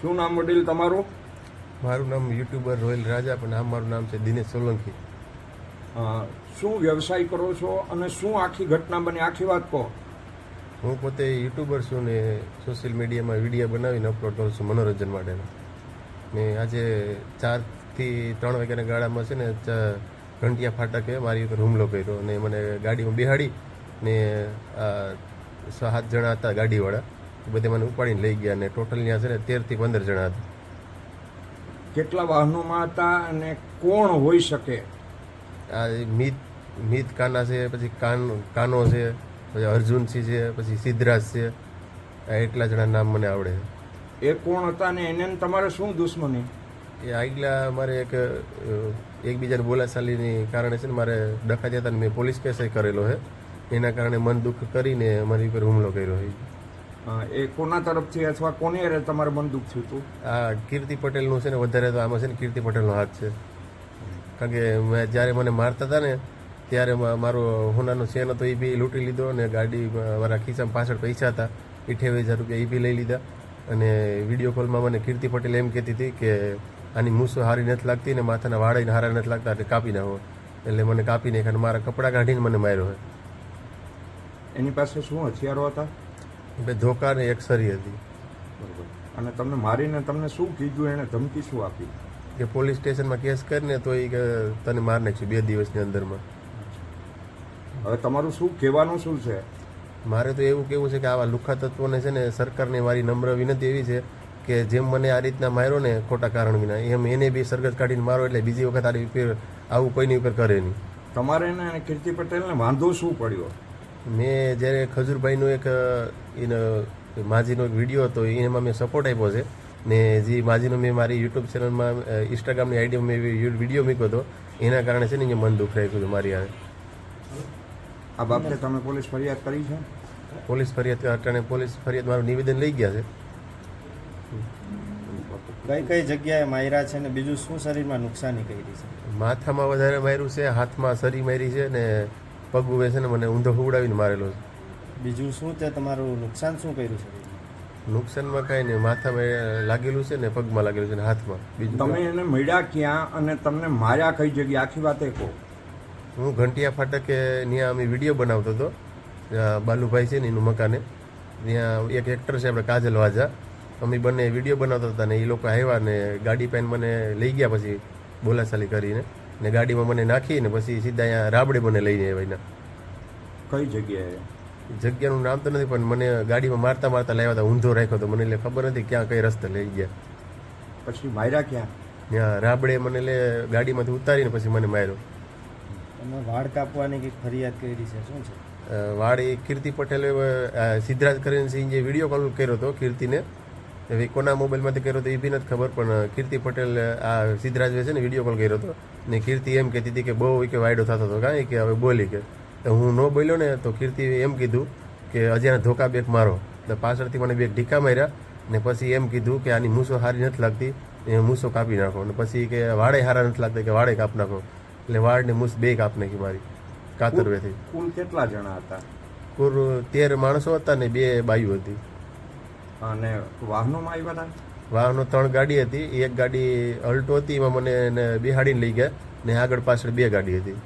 શું નામ વડીલ તમારું? મારું નામ યુટ્યુબર રોયલ રાજા, પણ આમ મારું નામ છે દિનેશ સોલંકી. શું વ્યવસાય કરો છો અને શું આખી ઘટના બની, આખી વાત કહો. હું પોતે યુટ્યુબર છું ને સોશિયલ મીડિયામાં વિડીયો બનાવીને અપલોડ કરું છું મનોરંજન માટેના. ને આજે 4 થી 3 વાગ્યાના ગાળામાં છે ને ઘંટિયા ફાટકે મારી ઉપર હુમલો કર્યો અને મને ગાડીમાં બેહાડી ને 7 જણા હતા ગાડીવાળા, બધે મને ઉપાડીને લઈ ગયા ને ટોટલ ત્યાં છે ને 13 થી 15 જણા હતા. કેટલા વાહનોમાં હતા અને કોણ હોઈ શકે? આ મીત કાના છે, પછી કાનો છે, પછી અર્જુનસિંહ છે, પછી સિદ્ધરાજ છે. આ એટલા જણા નામ મને આવડે. એ કોણ હતા ને એને ને તમારે શું દુશ્મની? એ આગલા મારે એકબીજાને બોલાચાલીની કારણે છે ને મારે ડખા જતા ને મેં પોલીસ કેસ કરેલો છે. એના કારણે મન દુઃખ કરીને મારી ઉપર હુમલો કર્યો છે. એ કોના તરફથી અથવા કોની હારે તમારે મન દુઃખ થયું હતું? આ કીર્તિ પટેલનું છે ને વધારે, તો આમાં છે ને કીર્તિ પટેલનો હાથ છે. કારણ કે મેં જ્યારે મને મારતા હતા ને ત્યારે મારો હોનાનો ચેન હતો એ બી લૂંટી લીધો અને ગાડી મારા ખિસ્સામાં પાછળ પૈસા હતા 28,000 રૂપિયા એ બી લઈ લીધા. અને વિડીયો કોલમાં મને કીર્તિ પટેલ એમ કહેતી હતી કે આની મૂસો હારી નથી લાગતી ને માથાના વાળા હારા નથી લાગતા એટલે કાપી નાખો. એટલે મને કાપી નાખ્યા અને મારા કપડાં કાઢીને મને માર્યો છે. એની પાસે શું હથિયારો હતા? બે ધોકા ને એક સરી હતી. બરોબર. અને તમને મારીને તમને શું કીધું, એને ધમકી શું આપી? કે પોલીસ સ્ટેશનમાં કેસ કરીને તો એ તને માર નાખશું 2 દિવસની અંદરમાં. હવે તમારું શું કહેવાનું શું છે? મારે તો એવું કેવું છે કે આવા લુખ્ખા તત્વોને છે ને સરકારને મારી નમ્ર વિનંતી એવી છે કે જેમ મને આ રીતના માર્યો ને ખોટા કારણ વિના, એમ એને બી સરગત કાઢીને મારો એટલે બીજી વખત આની ઉપર આવું કોઈની ઉપર કરે નહીં. તમારે એને કીર્તિ પટેલને વાંધો શું પડ્યો? મેં જ્યારે ખજૂરભાઈનો એક એનો માજીનો એક વિડીયો હતો એમાં મેં સપોર્ટ આપ્યો છે ને જે માજીનો મેં મારી યુટ્યુબ ચેનલમાં ઇન્સ્ટાગ્રામની આઈડીમાં મેં વિડીયો મૂક્યો હતો એના કારણે છે ને અહીંયા મન દુઃખ રાખ્યું હતું મારી આ. આ બાબતે તમે પોલીસ ફરિયાદ કરી છે? પોલીસ ફરિયાદ અટાણે પોલીસ ફરિયાદ મારું નિવેદન લઈ ગયા છે. કઈ જગ્યાએ માર્યા છે ને બીજું શું શરીરમાં નુકસાની કરી છે? માથામાં વધારે માર્યું છે, હાથમાં સરી મારી છે ને પગ ઉભે છે ને મને ઊંધો હુવડાવીને મારેલો છે. બીજું શું તે તમારું નુકસાન શું કર્યું છે? નુકસાનમાં કાંઈ નહીં, માથામાં લાગેલું છે ને પગમાં લાગેલું છે ને હાથમાં. બીજું તમે એને મળ્યા ક્યાં અને તમને માર્યા કઈ જગ્યાએ, આખી વાત એ કહો. હું ઘંટિયા ફાટકે ત્યાં અમે વિડીયો બનાવતો હતો. બાલુભાઈ છે ને એનું મકાને, ત્યાં એક એક્ટર છે આપણે કાજલ વાજા, અમે બંને વિડીયો બનાવતા હતા ને એ લોકો આવ્યા ને ગાડી પેન મને લઈ ગયા પછી બોલાચાલી કરીને ને ગાડીમાં મને નાખીને પછી સીધા અહીંયા રાબડે મને લઈને આવ્યા. કઈ જગ્યાએ? જગ્યાનું નામ તો નથી પણ મને ગાડીમાં મારતા લાવ્યા હતા, ઊંધો રાખ્યો હતો મને, એટલે ખબર નથી ક્યાં કઈ રસ્તે લઈ ગયા. પછી માર્યા ક્યાં? ત્યાં રાબડે મને ગાડીમાંથી ઉતારીને પછી મને માર્યો. તમે વાળ કાપવાની કંઈક ફરિયાદ કરી છે, શું છે? વાળ એ કીર્તિ પટેલે સિદ્ધરાજ કરીને જે વિડીયો કોલ કર્યો હતો કીર્તિને, હવે કોના મોબાઈલમાંથી કર્યો હતો એ બી નથી ખબર, પણ કીર્તિ પટેલ આ સિદ્ધરાજ છે ને વિડીયો કોલ કર્યો હતો ને કીર્તિ એમ કહેતી હતી કે બહુ કે વાયડો થતો હતો કાંઈ કે હવે બોલી કે હું ન બોલ્યો ને તો કીર્તિ એમ કીધું કે અજાને ધોકા બેક મારો, એટલે પાછળથી મને બે ઢીકા માર્યા ને પછી એમ કીધું કે આની મૂસો સારી નથી લાગતી એ મૂસો કાપી નાખો, અને પછી કે વાળે સારા નથી લાગતા કે વાળે કાપી નાખો, એટલે વાળ ને મૂસ બે કાપી નાખી મારી કાતરવેથી. કુલ કેટલા જણા હતા? કુલ 13 માણસો હતા ને 2 બાઈઓ હતી. અને વાહનોમાં આવ્યા હતા? વાહનો 3 ગાડી હતી, એક ગાડી અલ્ટો હતી એમાં મને બેહાડીને લઈ ગયા ને આગળ પાછળ 2 ગાડી હતી.